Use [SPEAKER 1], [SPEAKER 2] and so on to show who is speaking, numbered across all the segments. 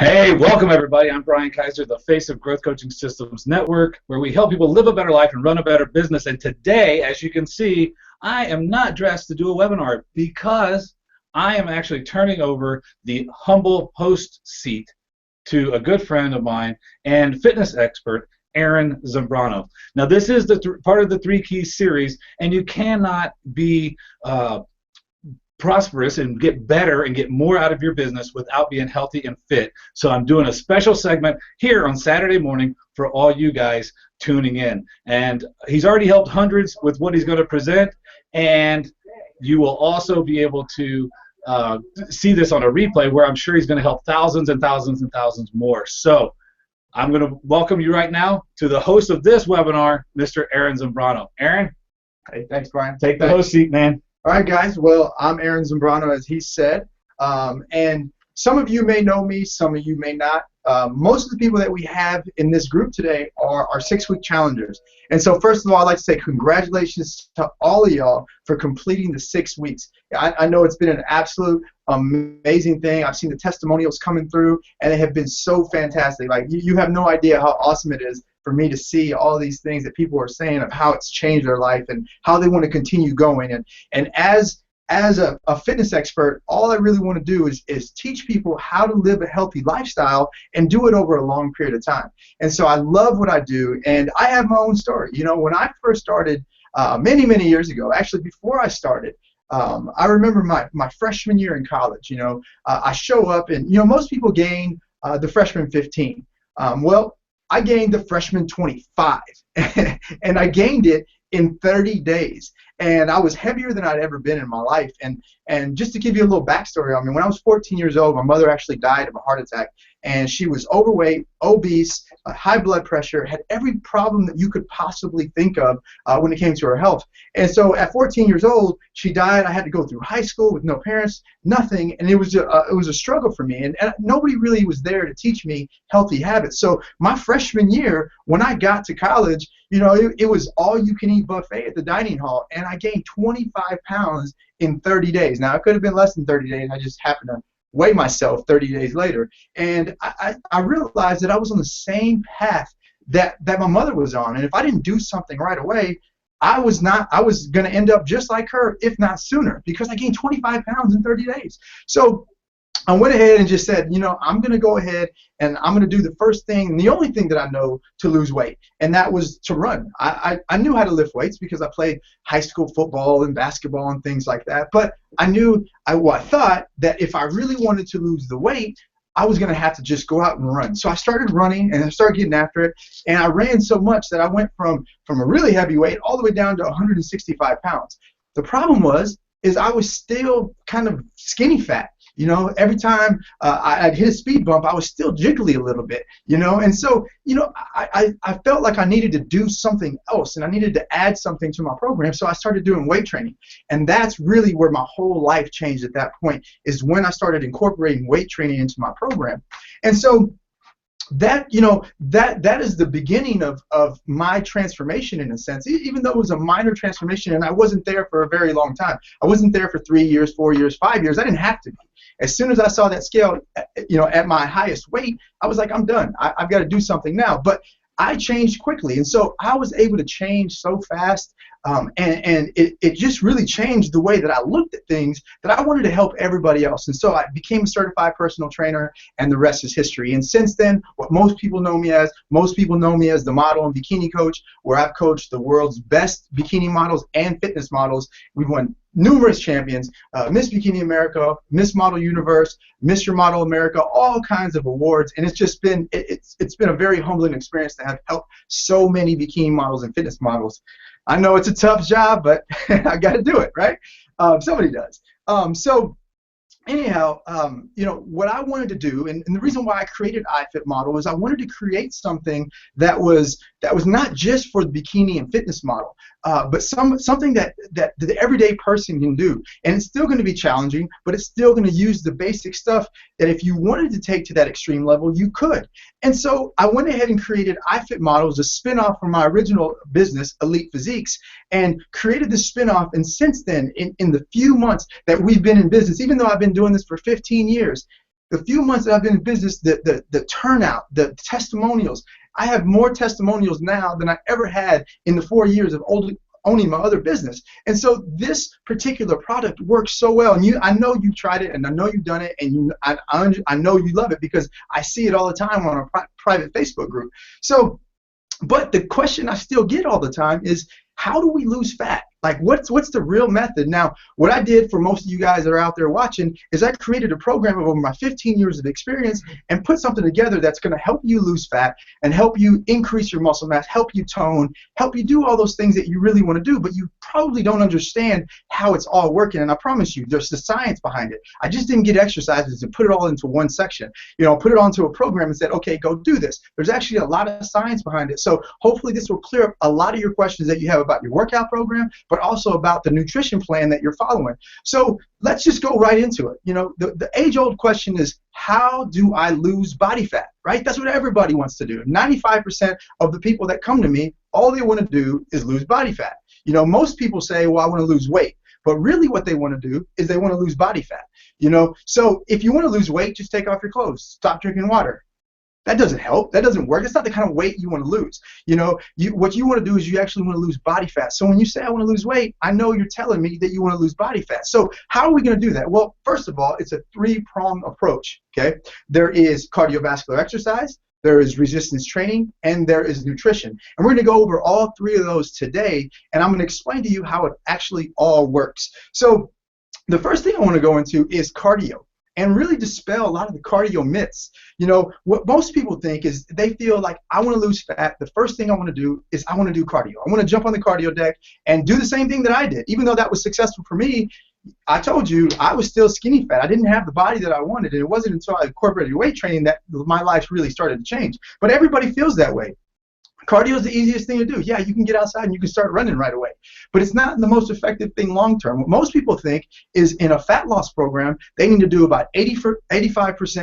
[SPEAKER 1] Hey, welcome everybody. I'm Brian Kaiser, the face of Growth Coaching Systems Network, where we help people live a better life and run a better business. And today, as you can see, I am not dressed to do a webinar because I am actually turning over the humble host seat to a good friend of mine and fitness expert, Aaron Zambrano. Now, this is the part of the Three Keys series, and you cannot be prosperous and get better and get more out of your business without being healthy and fit. So I'm doing a special segment here on Saturday morning for all you guys tuning in. And he's already helped hundreds with what he's going to present, and you will also be able to see this on a replay where I'm sure he's going to help thousands and thousands and thousands more. So I'm going to welcome you right now to the host of this webinar, Mr. Aaron Zambrano. Aaron?
[SPEAKER 2] Hey, thanks, Brian.
[SPEAKER 1] Take the host seat, man.
[SPEAKER 2] All right, guys. Well, I'm Aaron Zambrano, as he said, and some of you may know me, some of you may not. Most of the people that we have in this group today are our 6-week challengers. And so first of all, I'd like to say congratulations to all of y'all for completing the 6 weeks. I know it's been an absolute amazing thing. I've seen the testimonials coming through, and they have been so fantastic. Like, you have no idea how awesome it is for me to see all these things that people are saying of how it's changed their life and how they want to continue going. And as a fitness expert, all I really want to do is teach people how to live a healthy lifestyle and do it over a long period of time. And so I love what I do, and I have my own story. You know, when I first started many, many years ago, actually before I started, I remember my freshman year in college. I show up, and most people gain the freshman 15. Well, I gained the freshman 25, and I gained it in 30 days. And I was heavier than I'd ever been in my life. And just to give you a little backstory on me, when I was 14 years old, my mother actually died of a heart attack. And she was overweight, obese, high blood pressure, had every problem that you could possibly think of when it came to her health. And so at 14 years old, she died. I had to go through high school with no parents, nothing. And it was a struggle for me. And nobody really was there to teach me healthy habits. So my freshman year, when I got to college, it was all-you-can-eat buffet at the dining hall. And I gained 25 pounds in 30 days. Now, it could have been less than 30 days. I just happened to weigh myself 30 days later. And I realized that I was on the same path that my mother was on. And if I didn't do something right away, I was going to end up just like her, if not sooner, because I gained 25 pounds in 30 days. So I went ahead and just said, I'm going to go ahead and I'm going to do the first thing, and the only thing that I know to lose weight, and that was to run. I knew how to lift weights because I played high school football and basketball and things like that, but I thought that if I really wanted to lose the weight, I was going to have to just go out and run. So I started running, and I started getting after it, and I ran so much that I went from a really heavy weight all the way down to 165 pounds. The problem is I was still kind of skinny fat. Every time I'd hit a speed bump, I was still jiggly a little bit, and so, I felt like I needed to do something else, and I needed to add something to my program, so I started doing weight training, and that's really where my whole life changed at that point, is when I started incorporating weight training into my program. And so that is the beginning of my transformation, in a sense, even though it was a minor transformation, and I wasn't there for a very long time. I wasn't there for 3 years, 4 years, 5 years. I didn't have to be. As soon as I saw that scale, at my highest weight, I was like, I'm done. I've got to do something now. But I changed quickly, and so I was able to change so fast, and it just really changed the way that I looked at things, that I wanted to help everybody else. And so I became a certified personal trainer, and the rest is history. And since then, what most people know me as the model and bikini coach, where I've coached the world's best bikini models and fitness models. We've won numerous champions, Miss Bikini America, Miss Model Universe, Mr. Model America, all kinds of awards, and it's been a very humbling experience to have helped so many bikini models and fitness models. I know it's a tough job, but I got to do it, right? Somebody does. So anyhow, what I wanted to do, and the reason why I created iFit Model, is I wanted to create something that was not just for the bikini and fitness model, but something that the everyday person can do. And it's still going to be challenging, but it's still going to use the basic stuff that if you wanted to take to that extreme level, you could. And so I went ahead and created iFit Model as a spinoff from my original business, Elite Physiques, and created this spinoff. And since then, in the few months that we've been in business, even though I've been doing this for 15 years, The few months that I've been in business, the turnout, the testimonials, I have more testimonials now than I ever had in the 4 years of owning my other business. And so this particular product works so well. And I know you've tried it, and I know you've done it, and I know you love it because I see it all the time on our private Facebook group. So, but the question I still get all the time is, how do we lose fat? Like, what's the real method? Now, what I did for most of you guys that are out there watching is I created a program of over my 15 years of experience and put something together that's going to help you lose fat and help you increase your muscle mass, help you tone, help you do all those things that you really want to do, but you probably don't understand how it's all working. And I promise you, there's the science behind it. I just didn't get exercises and put it all into one section. You know, put it onto a program and said, okay, go do this. There's actually a lot of science behind it. So hopefully this will clear up a lot of your questions that you have about your workout program, but also about the nutrition plan that you're following. So let's just go right into it. You know, the age-old question is, how do I lose body fat, right? That's what everybody wants to do. 95% of the people that come to me, all they want to do is lose body fat. You know, most people say, well, I want to lose weight. But really what they want to do is they want to lose body fat. You know, so if you want to lose weight, just take off your clothes, stop drinking water. That doesn't help. That doesn't work. It's not the kind of weight you want to lose. You know, what you want to do is you actually want to lose body fat. So when you say I want to lose weight, I know you're telling me that you want to lose body fat. So how are we going to do that? Well, first of all, it's a three-pronged approach. Okay, there is cardiovascular exercise, there is resistance training, and there is nutrition. And we're going to go over all three of those today, and I'm going to explain to you how it actually all works. So the first thing I want to go into is cardio, and really dispel a lot of the cardio myths. You know, what most people think is they feel like, I want to lose fat. The first thing I want to do is I want to do cardio. I want to jump on the cardio deck and do the same thing that I did. Even though that was successful for me, I told you I was still skinny fat. I didn't have the body that I wanted. And it wasn't until I incorporated weight training that my life really started to change. But everybody feels that way. Cardio is the easiest thing to do. Yeah, you can get outside and you can start running right away. But it's not the most effective thing long term. What most people think is in a fat loss program, they need to do about 85%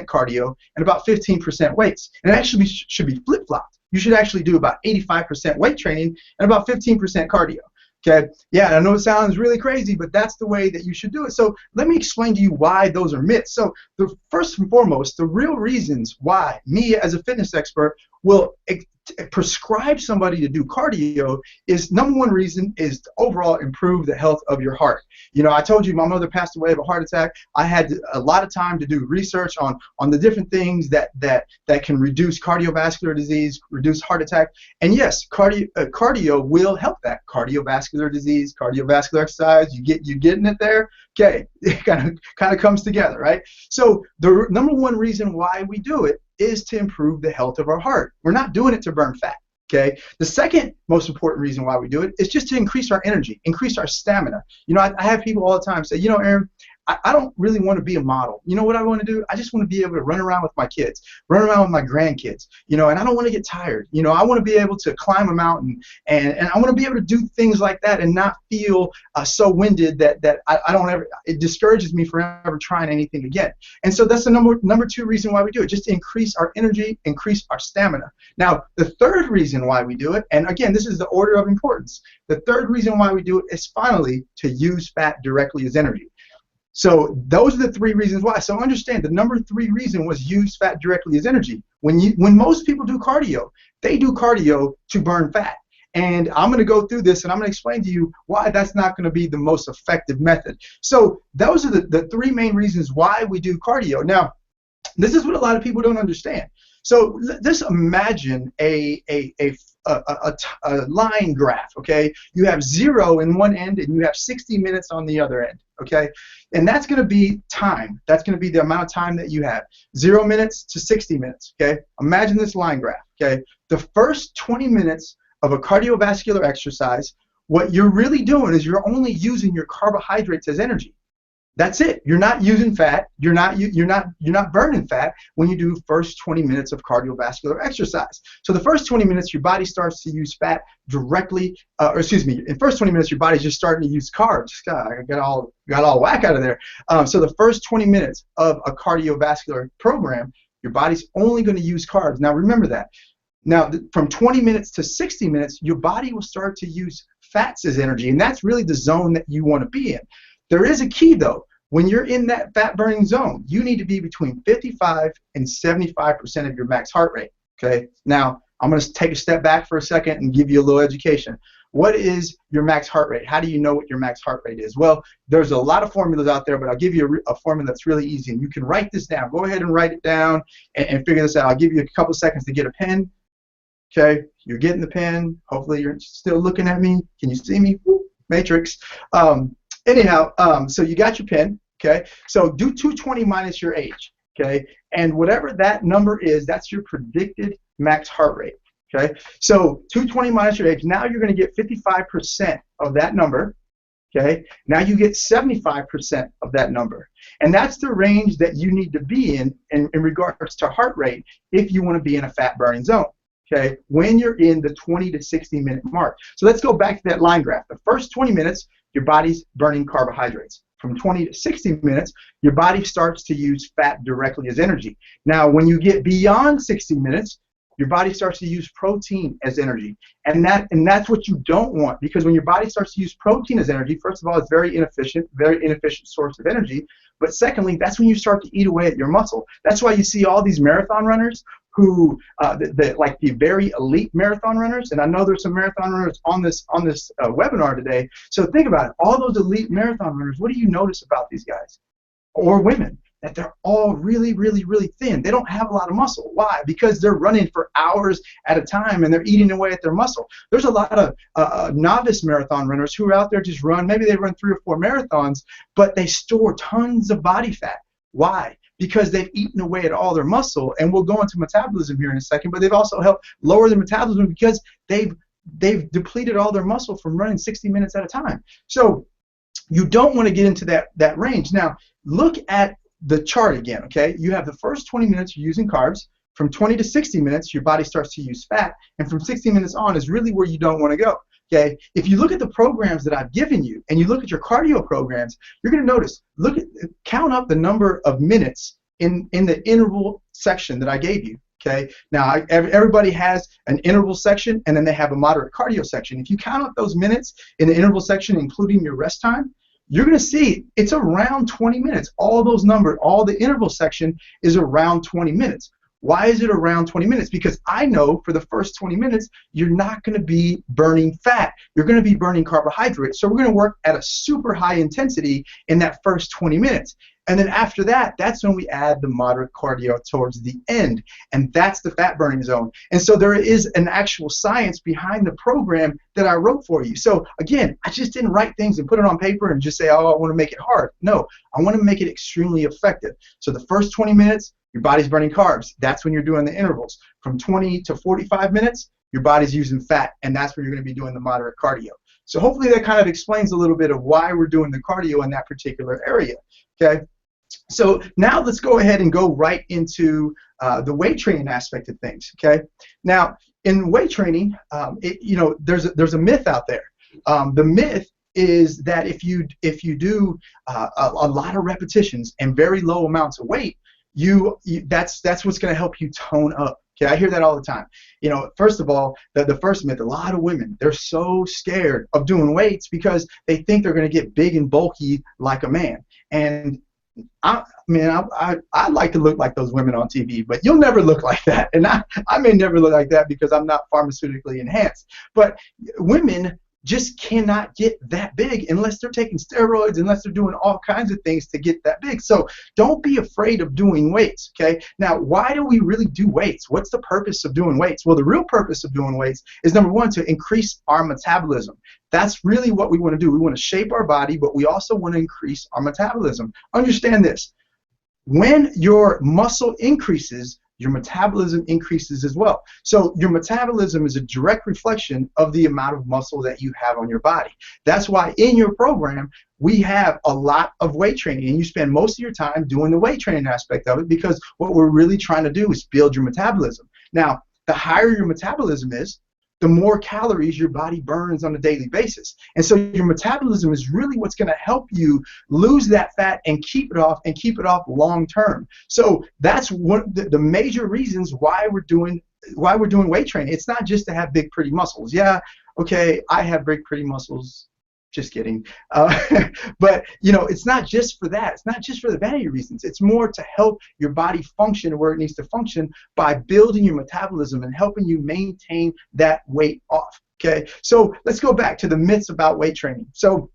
[SPEAKER 2] cardio and about 15% weights. And it actually should be flip-flopped. You should actually do about 85% weight training and about 15% cardio. Okay, yeah, I know it sounds really crazy, but that's the way that you should do it. So let me explain to you why those are myths. So the first and foremost, the real reasons why me as a fitness expert will prescribe somebody to do cardio is, number one reason is to overall improve the health of your heart. You know, I told you my mother passed away of a heart attack. I had a lot of time to do research on the different things that can reduce cardiovascular disease, reduce heart attack. And yes, cardio will help that. Cardiovascular disease, cardiovascular exercise, you getting it there? Okay, it kind of comes together, right? So the number one reason why we do it is to improve the health of our heart. We're not doing it to burn fat. Okay. The second most important reason why we do it is just to increase our energy, increase our stamina. You know, I have people all the time say, you know, Aaron, I don't really want to be a model. You know what I want to do? I just want to be able to run around with my kids, run around with my grandkids, you know, and I don't want to get tired. You know, I want to be able to climb a mountain and I want to be able to do things like that and not feel so winded that I don't ever, it discourages me from ever trying anything again. And so that's the number two reason why we do it, just to increase our energy, increase our stamina. Now, the third reason why we do it, and again, this is the order of importance. The third reason why we do it is finally to use fat directly as energy. So those are the three reasons why. So understand the number three reason was use fat directly as energy. When most people do cardio, they do cardio to burn fat. And I'm going to go through this and I'm going to explain to you why that's not going to be the most effective method. So those are the three main reasons why we do cardio. Now, this is what a lot of people don't understand. So let's imagine a line graph, okay? You have 0 in one end and you have 60 minutes on the other end, okay? And that's going to be time. That's going to be the amount of time that you have. 0 minutes to 60 minutes, okay? Imagine this line graph, okay? The first 20 minutes of a cardiovascular exercise, what you're really doing is you're only using your carbohydrates as energy. That's it. You're not using fat. You're not burning fat when you do first 20 minutes of cardiovascular exercise. So the first 20 minutes, your body starts to use fat directly. In first 20 minutes, your body's just starting to use carbs. God, I got all whack out of there. So the first 20 minutes of a cardiovascular program, your body's only going to use carbs. Now remember that. Now from 20 minutes to 60 minutes, your body will start to use fats as energy, and that's really the zone that you want to be in. There is a key though. When you're in that fat burning zone, you need to be between 55 and 75% of your max heart rate. Okay. Now, I'm going to take a step back for a second and give you a little education. What is your max heart rate? How do you know what your max heart rate is? Well, there's a lot of formulas out there, but I'll give you a formula that's really easy, and you can write this down. Go ahead and write it down and figure this out. I'll give you a couple seconds to get a pen. Okay, you're getting the pen. Hopefully you're still looking at me. Can you see me? Woo, Matrix. So you got your pen. Okay, so do 220 minus your age. Okay, and whatever that number is, that's your predicted max heart rate. Okay, so 220 minus your age. Now you're going to get 55% of that number. Okay, now you get 75% of that number, and that's the range that you need to be in regards to heart rate if you want to be in a fat burning zone. Okay, when you're in the 20 to 60 minute mark. So let's go back to that line graph. The first 20 minutes, your body's burning carbohydrates. From 20 to 60 minutes, your body starts to use fat directly as energy. Now, when you get beyond 60 minutes, your body starts to use protein as energy. And that's what you don't want, because when your body starts to use protein as energy, first of all, it's very inefficient source of energy. But secondly, that's when you start to eat away at your muscle. That's why you see all these marathon runners who, like the very elite marathon runners, and I know there's some marathon runners on this webinar today. So think about it. All those elite marathon runners, what do you notice about these guys or women? That they're all really, really, really thin. They don't have a lot of muscle. Why? Because they're running for hours at a time and they're eating away at their muscle. There's a lot of novice marathon runners who are out there just run. Maybe they run 3 or 4 marathons, but they store tons of body fat. Why? Because they've eaten away at all their muscle. And we'll go into metabolism here in a second, but they've also helped lower their metabolism because they've depleted all their muscle from running 60 minutes at a time. So you don't want to get into that range. Now, look at the chart again, okay? You have the first 20 minutes you're using carbs. From 20 to 60 minutes, your body starts to use fat. And from 60 minutes on is really where you don't want to go, okay? If you look at the programs that I've given you and you look at your cardio programs, you're going to notice, count up the number of minutes in the interval section that I gave you, okay? Now, everybody has an interval section and then they have a moderate cardio section. If you count up those minutes in the interval section, including your rest time, you're going to see it's around 20 minutes. All those numbers, all the interval section is around 20 minutes. Why is it around 20 minutes? Because I know for the first 20 minutes, you're not going to be burning fat. You're going to be burning carbohydrates. So we're going to work at a super high intensity in that first 20 minutes. And then after that, that's when we add the moderate cardio towards the end. And that's the fat burning zone. And so there is an actual science behind the program that I wrote for you. So again, I just didn't write things and put it on paper and just say, oh, I want to make it hard. No, I want to make it extremely effective. So the first 20 minutes, your body's burning carbs. That's when you're doing the intervals. From 20 to 45 minutes, your body's using fat, and that's where you're going to be doing the moderate cardio. So hopefully that kind of explains a little bit of why we're doing the cardio in that particular area, okay? So now let's go ahead and go right into the weight training aspect of things, okay? Now, in weight training, there's a myth out there. The myth is that if you do a lot of repetitions and very low amounts of weight, that's what's going to help you tone up. Okay, I hear that all the time. You know, first of all, the first myth, a lot of women, they're so scared of doing weights because they think they're going to get big and bulky like a man. And I like to look like those women on TV, but you'll never look like that. And I may never look like that because I'm not pharmaceutically enhanced. But women just cannot get that big unless they're taking steroids, unless they're doing all kinds of things to get that big. So don't be afraid of doing weights, okay? Now, why do we really do weights? What's the purpose of doing weights? Well, the real purpose of doing weights is, number one, to increase our metabolism. That's really what we want to do. We want to shape our body, but we also want to increase our metabolism. Understand this. When your muscle increases, your metabolism increases as well. So your metabolism is a direct reflection of the amount of muscle that you have on your body. That's why in your program, we have a lot of weight training, and you spend most of your time doing the weight training aspect of it, because what we're really trying to do is build your metabolism. Now, the higher your metabolism is, the more calories your body burns on a daily basis. And so your metabolism is really what's going to help you lose that fat and keep it off long term. So that's one of the major reasons why we're doing weight training. It's not just to have big pretty muscles. Yeah, okay, I have big pretty muscles. Just kidding. But it's not just for that. It's not just for the vanity reasons. It's more to help your body function where it needs to function by building your metabolism and helping you maintain that weight off. Okay, so let's go back to the myths about weight training. So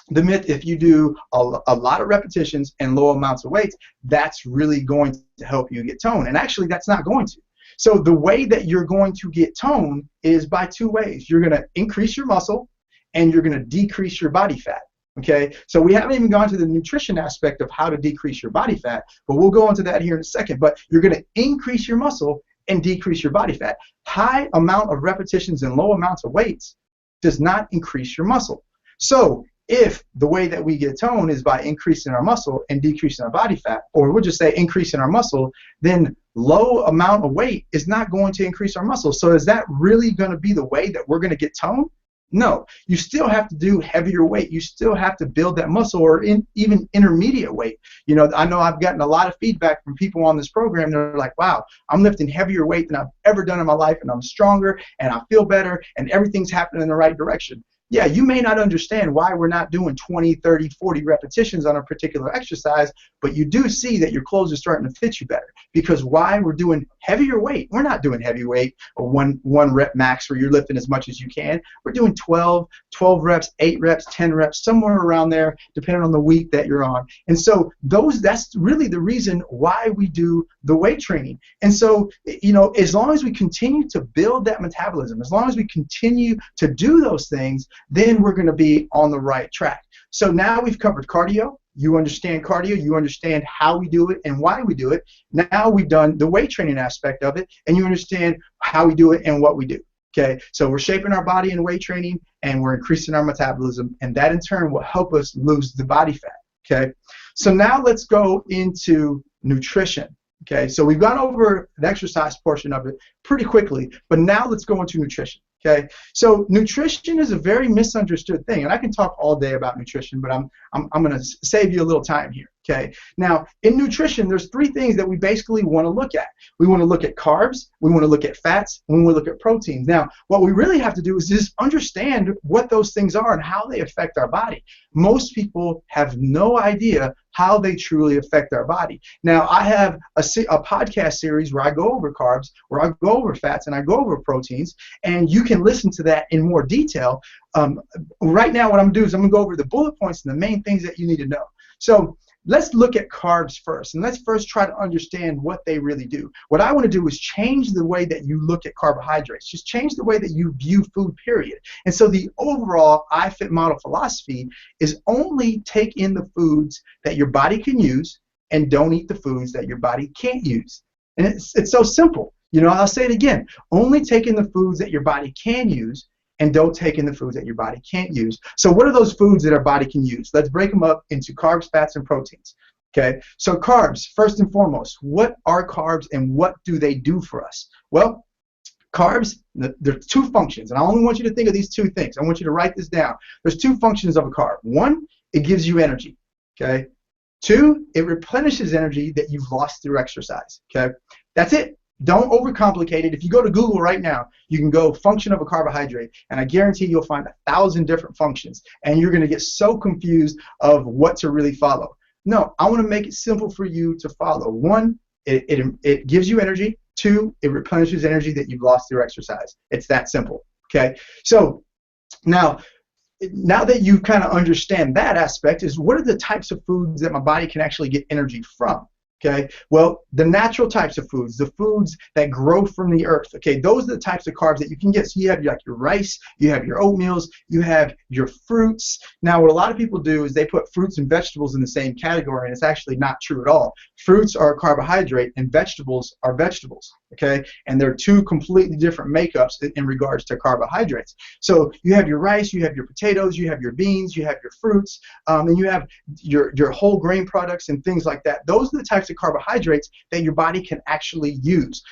[SPEAKER 2] the myth, if you do a lot of repetitions and low amounts of weights, that's really going to help you get tone. And actually, that's not going to. So the way that you're going to get tone is by two ways. You're going to increase your muscle and you're going to decrease your body fat. Okay, so we haven't even gone to the nutrition aspect of how to decrease your body fat, but we'll go into that here in a second. But you're going to increase your muscle and decrease your body fat. High amount of repetitions and low amounts of weights does not increase your muscle. So if the way that we get tone is by increasing our muscle and decreasing our body fat, or we'll just say increasing our muscle, then low amount of weight is not going to increase our muscle. So is that really going to be the way that we're going to get tone? No, you still have to do heavier weight. You still have to build that muscle, or even intermediate weight. I know I've gotten a lot of feedback from people on this program. They're like, wow, I'm lifting heavier weight than I've ever done in my life, and I'm stronger, and I feel better, and everything's happening in the right direction. Yeah, you may not understand why we're not doing 20, 30, 40 repetitions on a particular exercise, but you do see that your clothes are starting to fit you better. Because why? We're doing heavier weight. We're not doing heavy weight or one rep max where you're lifting as much as you can. We're doing 12 reps, 8 reps, 10 reps, somewhere around there, depending on the week that you're on. And so that's really the reason why we do the weight training. And so, as long as we continue to build that metabolism, as long as we continue to do those things, then we're going to be on the right track. So now we've covered cardio. You understand cardio. You understand how we do it and why we do it. Now we've done the weight training aspect of it, and you understand how we do it and what we do. Okay, so we're shaping our body in weight training, and we're increasing our metabolism, and that in turn will help us lose the body fat. Okay, so now let's go into nutrition. Okay, so we've gone over the exercise portion of it pretty quickly, but now let's go into nutrition. Okay, so nutrition is a very misunderstood thing, and I can talk all day about nutrition, but I'm going to save you a little time here. Okay, now in nutrition, there's 3 things that we basically want to look at. We want to look at carbs, we want to look at fats, and we want to look at proteins. Now, what we really have to do is just understand what those things are and how they affect our body. Most people have no idea how they truly affect our body. Now, I have a podcast series where I go over carbs, where I go over fats, and I go over proteins, and you can listen to that in more detail. Right now, what I'm going to do is I'm going to go over the bullet points and the main things that you need to know. So let's look at carbs first, and let's first try to understand what they really do. What I want to do is change the way that you look at carbohydrates, just change the way that you view food, period. And so the overall iFit model philosophy is only take in the foods that your body can use and don't eat the foods that your body can't use. And it's so simple. I'll say it again, only take in the foods that your body can use and don't take in the foods that your body can't use. So what are those foods that our body can use? Let's break them up into carbs, fats, and proteins. Okay, so carbs, first and foremost, what are carbs and what do they do for us? Well, carbs, there's 2 functions, and I only want you to think of these 2 things. I want you to write this down. There's 2 functions of a carb. 1, it gives you energy. Okay, 2, it replenishes energy that you've lost through exercise. Okay, that's it. Don't overcomplicate it. If you go to Google right now, you can go function of a carbohydrate, and I guarantee you'll find 1,000 different functions, and you're going to get so confused of what to really follow. No, I want to make it simple for you to follow. 1, it gives you energy. 2, it replenishes energy that you've lost through exercise. It's that simple. Okay, so now that you kind of understand that aspect, is what are the types of foods that my body can actually get energy from? Okay, well, the natural types of foods, the foods that grow from the earth, okay, those are the types of carbs that you can get. So you have like your rice, you have your oatmeals, you have your fruits. Now, what a lot of people do is they put fruits and vegetables in the same category, and it's actually not true at all. Fruits are a carbohydrate, and vegetables are vegetables, okay, and they're 2 completely different makeups in regards to carbohydrates. So you have your rice, you have your potatoes, you have your beans, you have your fruits, and you have your whole grain products and things like that. Those are the types of carbohydrates that your body can actually use.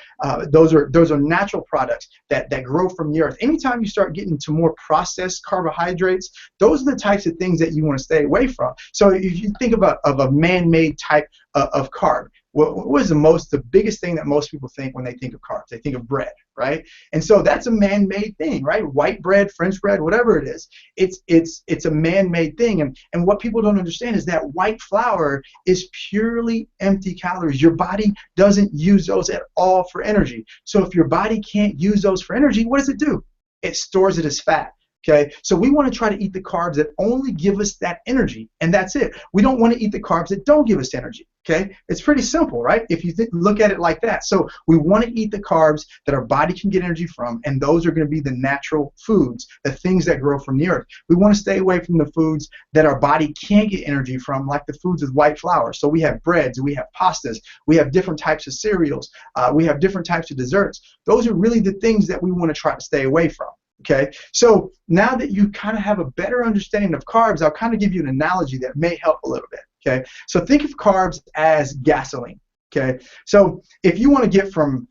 [SPEAKER 2] Those are natural products that grow from the earth. Anytime you start getting to more processed carbohydrates, those are the types of things that you want to stay away from. So if you think of a man-made type of carb, what is the biggest thing that most people think when they think of carbs? They think of bread, right? And so that's a man-made thing, right? White bread, French bread, whatever it is, it's a man-made thing. And what people don't understand is that white flour is purely empty calories. Your body doesn't use those at all for energy. So if your body can't use those for energy, what does it do? It stores it as fat. Okay, so we want to try to eat the carbs that only give us that energy, and that's it. We don't want to eat the carbs that don't give us energy. Okay, it's pretty simple, right? If you look at it like that. So we want to eat the carbs that our body can get energy from, and those are going to be the natural foods, the things that grow from the earth. We want to stay away from the foods that our body can't get energy from, like the foods with white flour. So we have breads, we have pastas, we have different types of cereals, we have different types of desserts. Those are really the things that we want to try to stay away from. Okay, so now that you kind of have a better understanding of carbs, I'll kind of give you an analogy that may help a little bit. Okay, so think of carbs as gasoline. Okay, so if you want to get from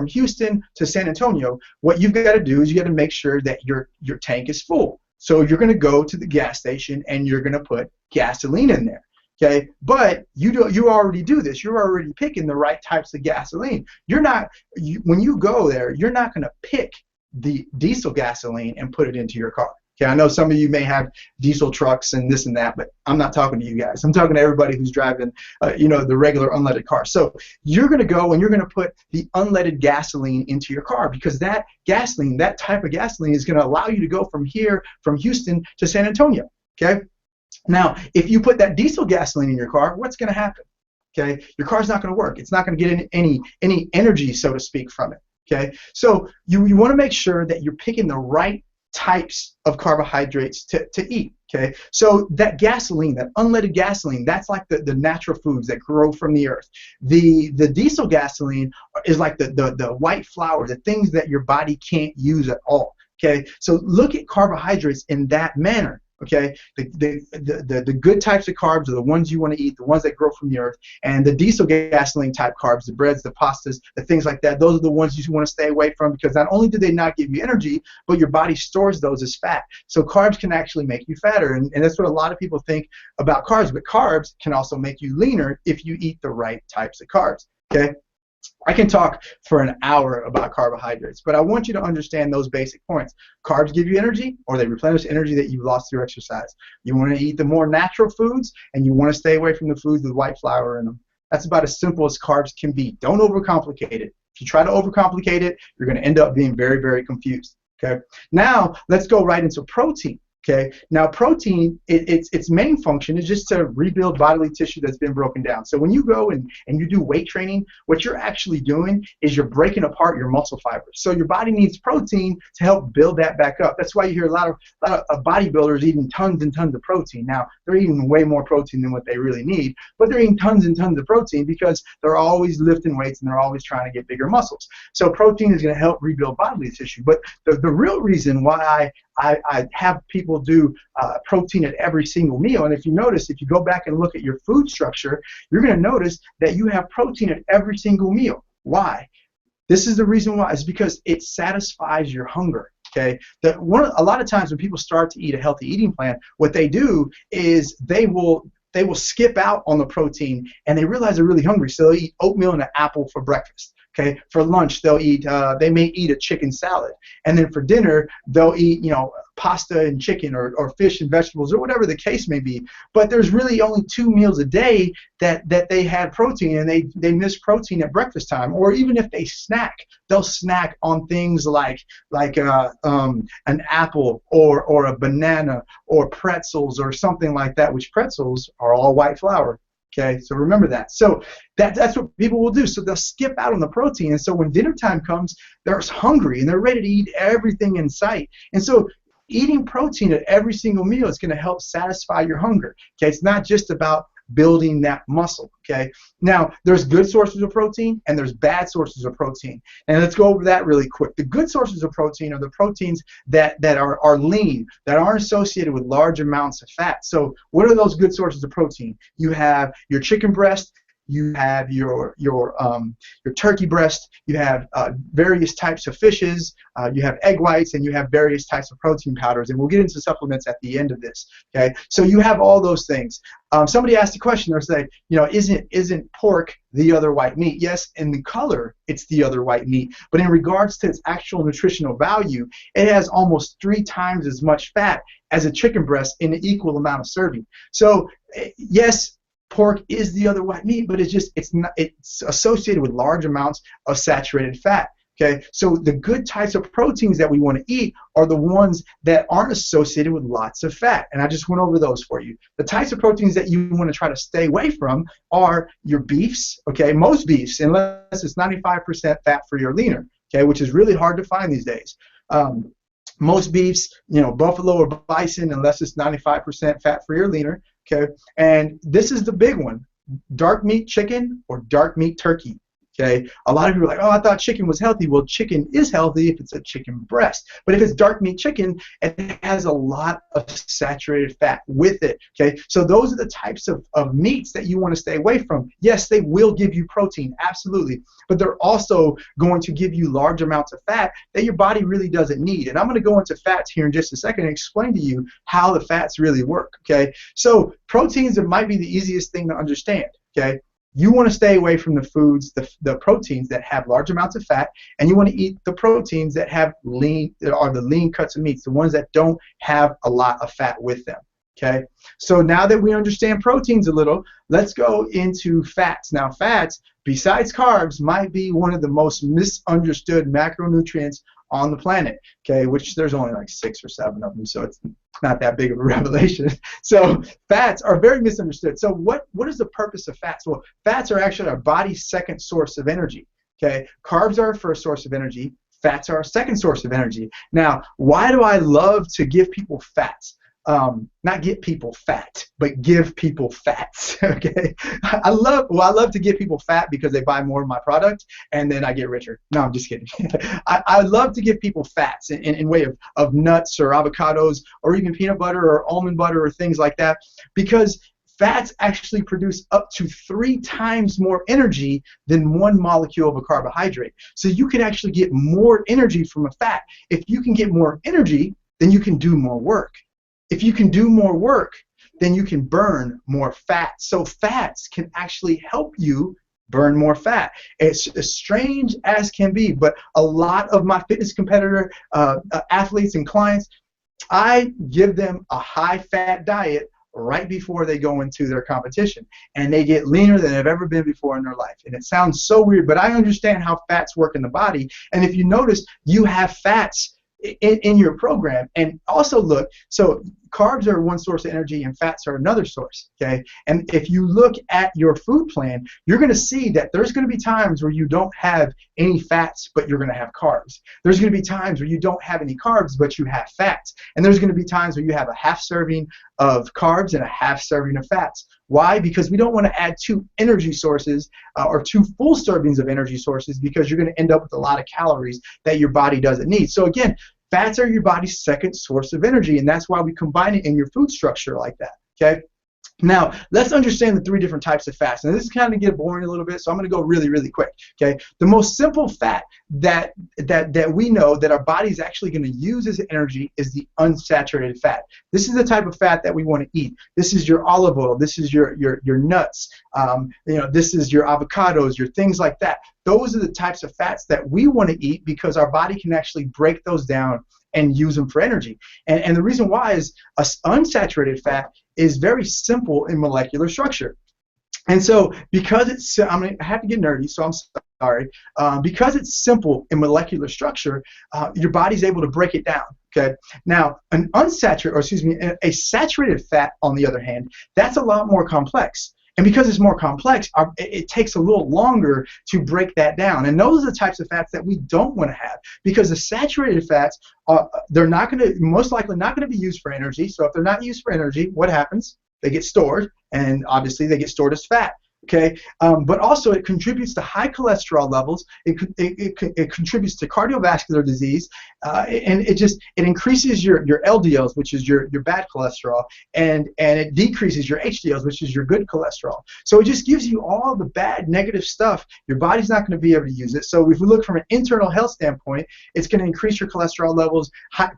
[SPEAKER 2] Houston to San Antonio, what you've got to do is you got to make sure that your tank is full. So you're going to go to the gas station and you're going to put gasoline in there. Okay, but you already do this. You're already picking the right types of gasoline. When you go there, you're not going to pick the diesel gasoline and put it into your car. Okay, I know some of you may have diesel trucks and this and that, but I'm not talking to you guys. I'm talking to everybody who's driving, the regular unleaded car. So you're going to go and you're going to put the unleaded gasoline into your car, because that gasoline, that type of gasoline, is going to allow you to go from Houston to San Antonio. Okay. Now, if you put that diesel gasoline in your car, what's going to happen? Okay, your car's not going to work. It's not going to get any energy, so to speak, from it. Okay, so you want to make sure that you're picking the right types of carbohydrates to eat. Okay, so that gasoline, that unleaded gasoline, that's like the natural foods that grow from the earth. The diesel gasoline is like the white flour, the things that your body can't use at all. Okay, so look at carbohydrates in that manner. Okay, the good types of carbs are the ones you want to eat, the ones that grow from the earth, and the diesel gasoline type carbs, the breads, the pastas, the things like that, those are the ones you want to stay away from, because not only do they not give you energy, but your body stores those as fat. So carbs can actually make you fatter, and that's what a lot of people think about carbs, but carbs can also make you leaner if you eat the right types of carbs. Okay. I can talk for an hour about carbohydrates, but I want you to understand those basic points. Carbs give you energy, or they replenish energy that you've lost through exercise. You want to eat the more natural foods, and you want to stay away from the foods with white flour in them. That's about as simple as carbs can be. Don't overcomplicate it. If you try to overcomplicate it, you're going to end up being very, very confused. Okay. Now let's go right into protein. Okay. Now protein, its main function is just to rebuild bodily tissue that's been broken down. So when you go and you do weight training, what you're actually doing is you're breaking apart your muscle fibers. So your body needs protein to help build that back up. That's why you hear a lot of bodybuilders eating tons and tons of protein. Now they're eating way more protein than what they really need, but they're eating tons and tons of protein because they're always lifting weights and they're always trying to get bigger muscles. So protein is going to help rebuild bodily tissue. But the real reason why I have people do protein at every single meal, and if you notice, if you go back and look at your food structure, you're going to notice that you have protein at every single meal. Why? This is the reason why. It's because it satisfies your hunger. Okay. A lot of times when people start to eat a healthy eating plan, what they do is they will skip out on the protein, and they realize they're really hungry, so they'll eat oatmeal and an apple for breakfast. Okay, for lunch they may eat a chicken salad, and then for dinner they'll eat pasta and chicken or fish and vegetables or whatever the case may be. But there's really only 2 meals a day that they had protein, and they miss protein at breakfast time. Or even if they snack, they'll snack on things like an apple or a banana or pretzels or something like that, which pretzels are all white flour. Okay, so remember that. So that's what people will do. So they'll skip out on the protein, and so when dinner time comes, they're hungry and they're ready to eat everything in sight. And so eating protein at every single meal is going to help satisfy your hunger. Okay, it's not just about building that muscle. Okay, now there's good sources of protein and there's bad sources of protein, and let's go over that really quick. The good sources of protein are the proteins that are lean, that aren't associated with large amounts of fat. So what are those good sources of protein? You have your chicken breast, you have your turkey breast, you have various types of fishes, you have egg whites, and you have various types of protein powders. And we'll get into supplements at the end of this. Okay, so you have all those things. Somebody asked a question. They're saying, isn't pork the other white meat? Yes, in the color, it's the other white meat. But in regards to its actual nutritional value, it has almost 3 times as much fat as a chicken breast in an equal amount of serving. So yes, pork is the other white meat, but it's associated with large amounts of saturated fat. Okay, so the good types of proteins that we want to eat are the ones that aren't associated with lots of fat. And I just went over those for you. The types of proteins that you want to try to stay away from are your beefs, okay, most beefs, unless it's 95% fat-free or leaner, okay, which is really hard to find these days. Most beefs, buffalo or bison, unless it's 95% fat-free or leaner, okay. And this is the big one: dark meat chicken or dark meat turkey. Okay, a lot of people are like, oh, I thought chicken was healthy. Well, chicken is healthy if it's a chicken breast. But if it's dark meat chicken, it has a lot of saturated fat with it. Okay, so those are the types of meats that you want to stay away from. Yes, they will give you protein, absolutely. But they're also going to give you large amounts of fat that your body really doesn't need. And I'm going to go into fats here in just a second and explain to you how the fats really work. Okay, so proteins might be the easiest thing to understand. Okay. You want to stay away from the foods, the proteins that have large amounts of fat, and you want to eat the proteins that have the lean cuts of meats, the ones that don't have a lot of fat with them. Okay, so now that we understand proteins a little, let's go into fats. Now, fats, besides carbs, might be one of the most misunderstood macronutrients on the planet, okay, which there's only like 6 or 7 of them, so it's not that big of a revelation. So fats are very misunderstood. So what is the purpose of fats? Well, fats are actually our body's second source of energy, okay? Carbs are our first source of energy. Fats are our second source of energy. Now, why do I love to give people fats? Not get people fat, but give people fats. Okay, I love to give people fat because they buy more of my product and then I get richer. No, I'm just kidding. I love to give people fats in way of nuts or avocados or even peanut butter or almond butter or things like that, because fats actually produce up to 3 times more energy than 1 molecule of a carbohydrate. So you can actually get more energy from a fat. If you can get more energy, then you can do more work. If you can do more work, then you can burn more fat. So fats can actually help you burn more fat. It's as strange as can be, but a lot of my fitness competitor athletes and clients, I give them a high-fat diet right before they go into their competition, and they get leaner than they've ever been before in their life. And it sounds so weird, but I understand how fats work in the body. And if you notice, you have fats in your program. And also look, so carbs are one source of energy and fats are another source, okay? And if you look at your food plan, you're going to see that there's going to be times where you don't have any fats, but you're going to have carbs. There's going to be times where you don't have any carbs, but you have fats. And there's going to be times where you have a half serving of carbs and a half serving of fats. Why? Because we don't want to add 2 energy sources or 2 full servings of energy sources, because you're going to end up with a lot of calories that your body doesn't need. So again, fats are your body's second source of energy, and that's why we combine it in your food structure like that, okay? Now, let's understand the 3 different types of fats. And this is kind of get boring a little bit, so I'm going to go really, really quick, okay? The most simple fat that we know that our body is actually going to use as energy is the unsaturated fat. This is the type of fat that we want to eat. This is your olive oil. This is your nuts. This is your avocados, your things like that. Those are the types of fats that we want to eat because our body can actually break those down and use them for energy. And the reason why is unsaturated fat is very simple in molecular structure. And so because it's, I have to get nerdy, so I'm sorry. Because it's simple in molecular structure, your body's able to break it down. Okay. Now, a saturated fat, on the other hand, that's a lot more complex. And because it's more complex, it takes a little longer to break that down. And those are the types of fats that we don't want to have, because the saturated fats, they're most likely not going to be used for energy. So if they're not used for energy, what happens? They get stored, and obviously they get stored as fat. Okay, but also it contributes to high cholesterol levels. It contributes to cardiovascular disease, and it increases your LDLs, which is your bad cholesterol, and it decreases your HDLs, which is your good cholesterol. So it just gives you all the bad negative stuff. Your body's not going to be able to use it. So if we look from an internal health standpoint, it's going to increase your cholesterol levels,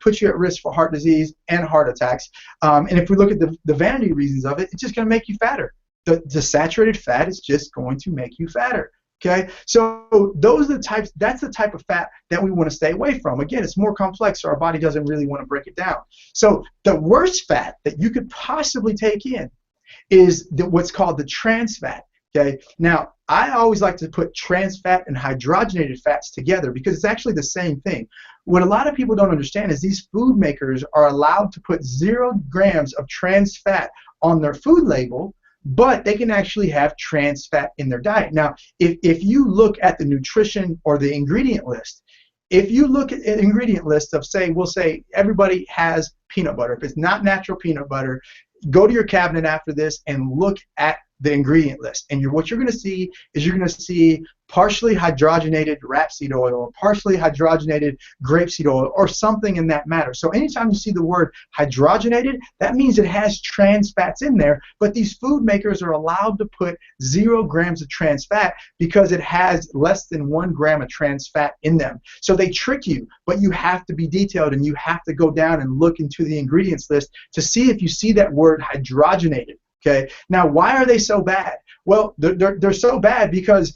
[SPEAKER 2] put you at risk for heart disease and heart attacks. And if we look at the vanity reasons of it, it's just going to make you fatter. The saturated fat is just going to make you fatter. Okay, so that's the type of fat that we want to stay away from. Again, it's more complex, so our body doesn't really want to break it down. So the worst fat that you could possibly take in is what's called the trans fat. Okay, now I always like to put trans fat and hydrogenated fats together because it's actually the same thing. What a lot of people don't understand is these food makers are allowed to put 0 grams of trans fat on their food label, but they can actually have trans fat in their diet. Now, if you look at the nutrition or the ingredient list, if you look at an ingredient list of, we'll say everybody has peanut butter. If it's not natural peanut butter, go to your cabinet after this and look at the ingredient list. And what you're going to see is you're going to see partially hydrogenated rapeseed oil, partially hydrogenated grapeseed oil, or something in that matter. So anytime you see the word hydrogenated, that means it has trans fats in there, but these food makers are allowed to put 0 grams of trans fat because it has less than 1 gram of trans fat in them. So they trick you, but you have to be detailed and you have to go down and look into the ingredients list to see if you see that word hydrogenated. Okay. Now, why are they so bad? Well, they're so bad because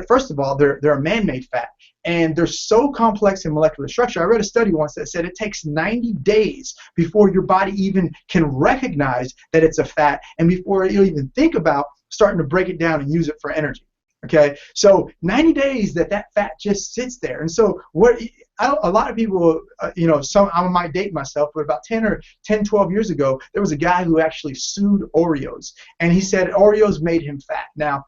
[SPEAKER 2] first of all, they're a man-made fat, and they're so complex in molecular structure. I read a study once that said it takes 90 days before your body even can recognize that it's a fat, and before you'll even think about starting to break it down and use it for energy. Okay, so 90 days that fat just sits there. And so a lot of people, I might date myself, but about 12 years ago, there was a guy who actually sued Oreos, and he said Oreos made him fat. Now,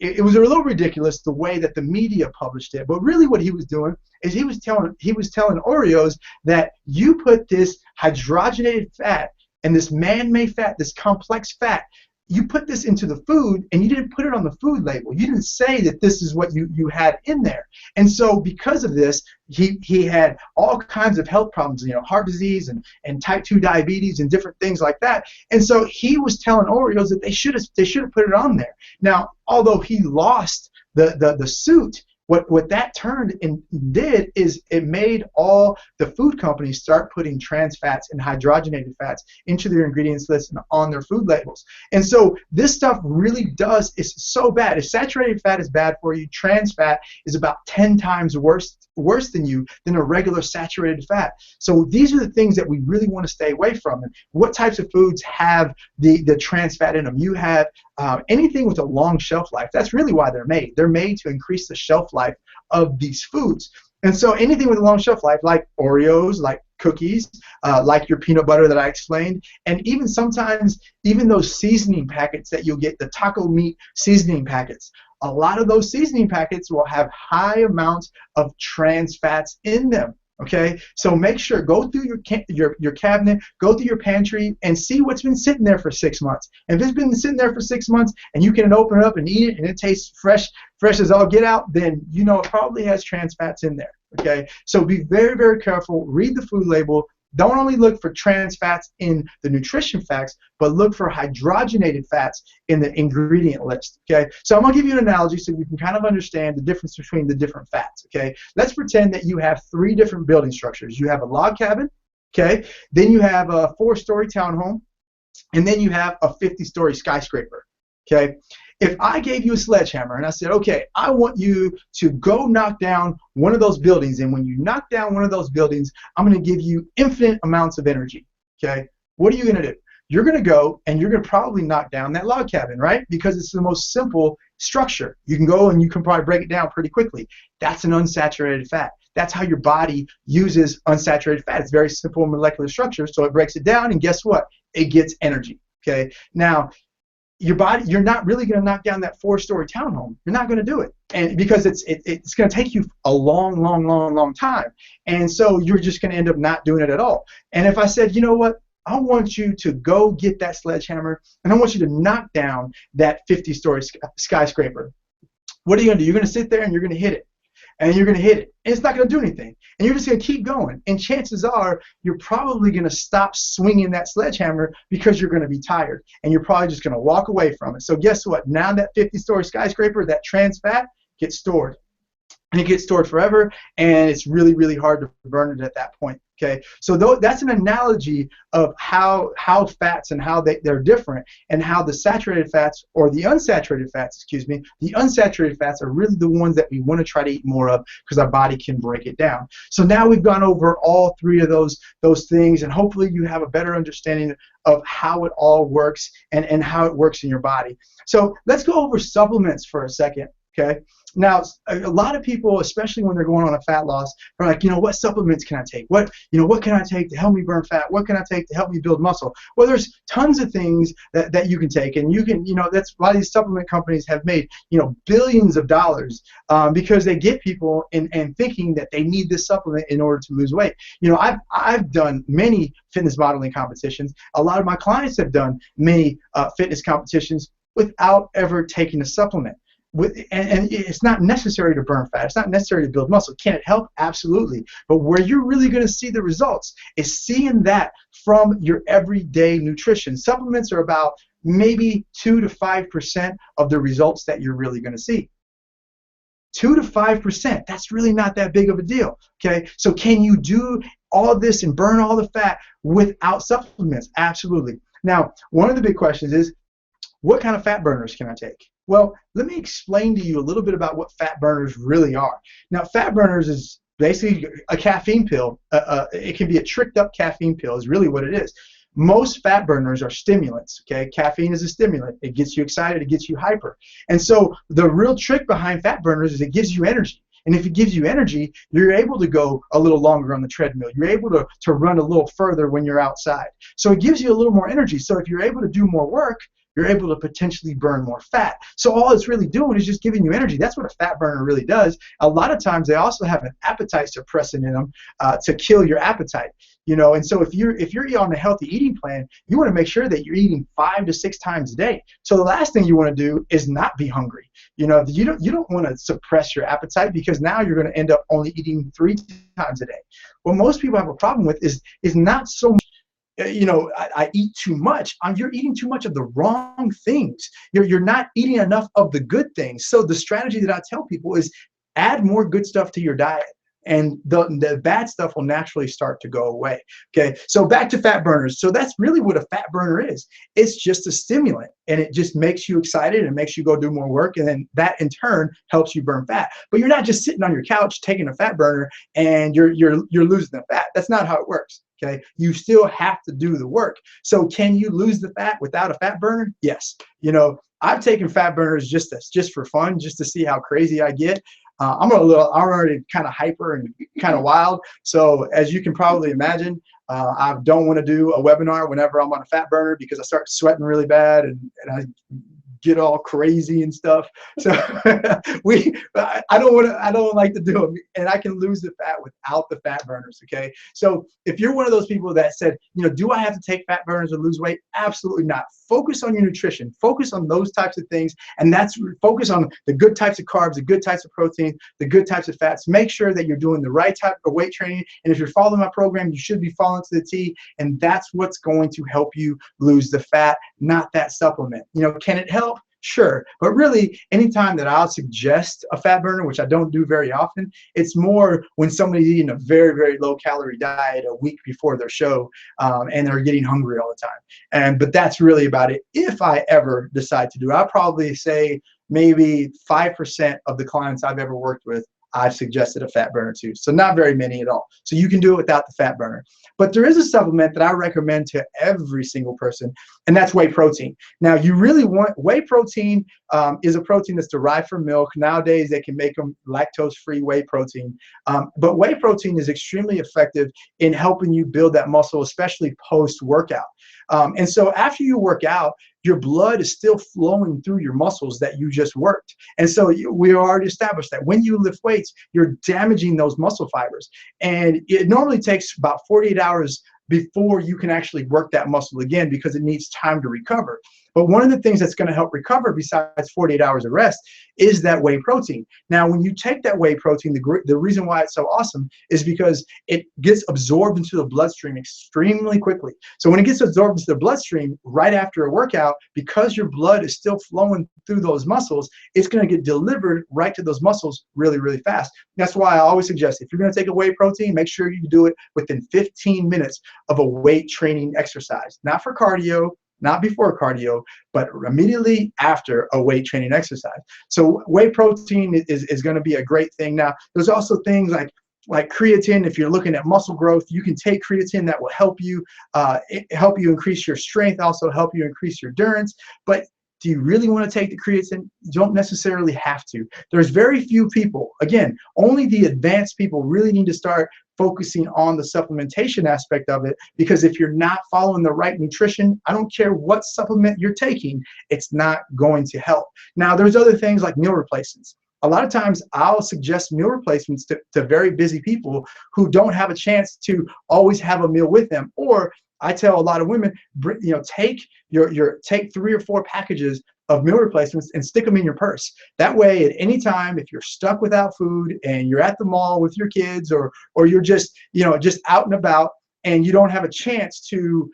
[SPEAKER 2] it was a little ridiculous the way that the media published it, but really what he was doing is he was telling Oreos that you put this hydrogenated fat and this man-made fat, this complex fat, you put this into the food and you didn't put it on the food label. You didn't say that this is what you had in there. And so because of this, he had all kinds of health problems, heart disease and type 2 diabetes and different things like that. And so he was telling Oreos that they should have put it on there. Now, although he lost the suit, what that turned and did is it made all the food companies start putting trans fats and hydrogenated fats into their ingredients list and on their food labels. And so this stuff really is so bad. If saturated fat is bad for you, trans fat is about 10 times worse than a regular saturated fat. So these are the things that we really want to stay away from. And what types of foods have the trans fat in them? You have anything with a long shelf life. That's really why they're made. They're made to increase the shelf life of these foods. And so anything with a long shelf life, like Oreos, like cookies, like your peanut butter that I explained, and even sometimes those seasoning packets that you'll get, the taco meat seasoning packets, a lot of those seasoning packets will have high amounts of trans fats in them. Okay, so make sure, go through your cabinet, go through your pantry, and see what's been sitting there for 6 months. And if it's been sitting there for 6 months and you can open it up and eat it and it tastes fresh as all get out, then it probably has trans fats in there. Okay, so be very, very careful. Read the food label. Don't only look for trans fats in the nutrition facts, but look for hydrogenated fats in the ingredient list. Okay, so I'm going to give you an analogy so you can kind of understand the difference between the different fats. Okay, let's pretend that you have 3 different building structures. You have a log cabin, okay, then you have a 4-story townhome, and then you have a 50-story skyscraper. Okay, if I gave you a sledgehammer and I said, okay, I want you to go knock down one of those buildings, and when you knock down one of those buildings, I'm going to give you infinite amounts of energy. Okay, what are you going to do? You're going to go and you're going to probably knock down that log cabin, right? Because it's the most simple structure. You can go and you can probably break it down pretty quickly. That's an unsaturated fat. That's how your body uses unsaturated fat. It's very simple molecular structure, so it breaks it down, and guess what? It gets energy. Okay, now your body, you're not really going to knock down that 4-story townhome. You're not going to do it, and because it's going to take you a long time, and so you're just going to end up not doing it at all. And if I said, you know what, I want you to go get that sledgehammer, and I want you to knock down that 50-story skyscraper. What are you going to do? You're going to sit there and you're going to hit it. And you're going to hit it. And it's not going to do anything. And you're just going to keep going. And chances are you're probably going to stop swinging that sledgehammer because you're going to be tired. And you're probably just going to walk away from it. So guess what? Now that 50-story skyscraper, that trans fat gets stored. And it gets stored forever, and it's really, really hard to burn it at that point. Okay, so that's an analogy of how fats and how they're different, and how the saturated fats, or the unsaturated fats, excuse me, the unsaturated fats are really the ones that we want to try to eat more of because our body can break it down. So now we've gone over all three of those things, and hopefully you have a better understanding of how it all works and how it works in your body. So let's go over supplements for a second. Okay. Now, a lot of people, especially when they're going on a fat loss, are like, what supplements can I take? What can I take to help me burn fat? What can I take to help me build muscle? Well, there's tons of things that you can take, and you can, that's why these supplement companies have made, billions of dollars because they get people in thinking that they need this supplement in order to lose weight. I've done many fitness modeling competitions. A lot of my clients have done many fitness competitions without ever taking a supplement. And it's not necessary to burn fat. It's not necessary to build muscle. Can it help? Absolutely. But where you're really going to see the results is seeing that from your everyday nutrition. Supplements are about maybe 2 to 5% of the results that you're really going to see. 2 to 5%. That's really not that big of a deal. Okay. So can you do all this and burn all the fat without supplements? Absolutely. Now, one of the big questions is, what kind of fat burners can I take? Well, let me explain to you a little bit about what fat burners really are. Now, fat burners is basically a caffeine pill. It can be a tricked up caffeine pill is really what it is. Most fat burners are stimulants. Okay, caffeine is a stimulant. It gets you excited. It gets you hyper. And so the real trick behind fat burners is it gives you energy. And if it gives you energy, you're able to go a little longer on the treadmill. You're able to run a little further when you're outside. So it gives you a little more energy. So if you're able to do more work, you're able to potentially burn more fat. So all it's really doing is just giving you energy. That's what a fat burner really does. A lot of times they also have an appetite suppressant in them to kill your appetite. And so if you're on a healthy eating plan, you want to make sure that you're eating 5 to 6 times a day. So the last thing you want to do is not be hungry. You don't want to suppress your appetite because now you're going to end up only eating 3 times a day. What most people have a problem with is not so much, I eat too much. You're eating too much of the wrong things. You're not eating enough of the good things. So the strategy that I tell people is add more good stuff to your diet, and the bad stuff will naturally start to go away. Okay, so back to fat burners. So that's really what a fat burner is. It's just a stimulant, and it just makes you excited and makes you go do more work, and then that in turn helps you burn fat. But you're not just sitting on your couch taking a fat burner and you're losing the fat. That's not how it works. Okay, you still have to do the work. So can you lose the fat without a fat burner? Yes. I've taken fat burners just for fun, just to see how crazy I get. I'm already kind of hyper and kind of wild. So as you can probably imagine, I don't want to do a webinar whenever I'm on a fat burner because I start sweating really bad and I get all crazy and stuff. So I don't like to do them, and I can lose the fat without the fat burners. Okay, so if you're one of those people that said, do I have to take fat burners to lose weight? Absolutely not. Focus on your nutrition. Focus on those types of things, and focus on the good types of carbs, the good types of protein, the good types of fats. Make sure that you're doing the right type of weight training, and if you're following my program, you should be following to the T, and that's what's going to help you lose the fat, not that supplement. Can it help? Sure, but really anytime that I'll suggest a fat burner, which I don't do very often, it's more when somebody's eating a very, very low calorie diet a week before their show and they're getting hungry all the time. But that's really about it. If I ever decide to do it, I'll probably say maybe 5% of the clients I've ever worked with, I've suggested a fat burner to. So not very many at all. So you can do it without the fat burner. But there is a supplement that I recommend to every single person, and that's whey protein. Now, you really want whey protein is a protein that's derived from milk. Nowadays, they can make them lactose-free whey protein. But whey protein is extremely effective in helping you build that muscle, especially post-workout. And so after you work out, your blood is still flowing through your muscles that you just worked. And so we already established that when you lift weights, you're damaging those muscle fibers. And it normally takes about 48 hours before you can actually work that muscle again, because it needs time to recover. But one of the things that's going to help recover besides 48 hours of rest is that whey protein. Now, when you take that whey protein, the reason why it's so awesome is because it gets absorbed into the bloodstream extremely quickly. So when it gets absorbed into the bloodstream right after a workout, because your blood is still flowing through those muscles, it's going to get delivered right to those muscles really, really fast. That's why I always suggest, if you're going to take a whey protein, make sure you do it within 15 minutes of a weight training exercise. Not for cardio, not before cardio, but immediately after a weight training exercise. So whey protein is going to be a great thing. Now, there's also things like creatine. If you're looking at muscle growth, you can take creatine. That will help you increase your strength, also help you increase your endurance. But do you really want to take the creatine? You don't necessarily have to. There's very few people, again, only the advanced people really need to start focusing on the supplementation aspect of it, because if you're not following the right nutrition, I don't care what supplement you're taking, it's not going to help. Now, there's other things like meal replacements. A lot of times I'll suggest meal replacements to very busy people who don't have a chance to always have a meal with them. Or I tell a lot of women, take take 3 or 4 packages of meal replacements and stick them in your purse. That way, at any time, if you're stuck without food and you're at the mall with your kids, or you're just out and about and you don't have a chance to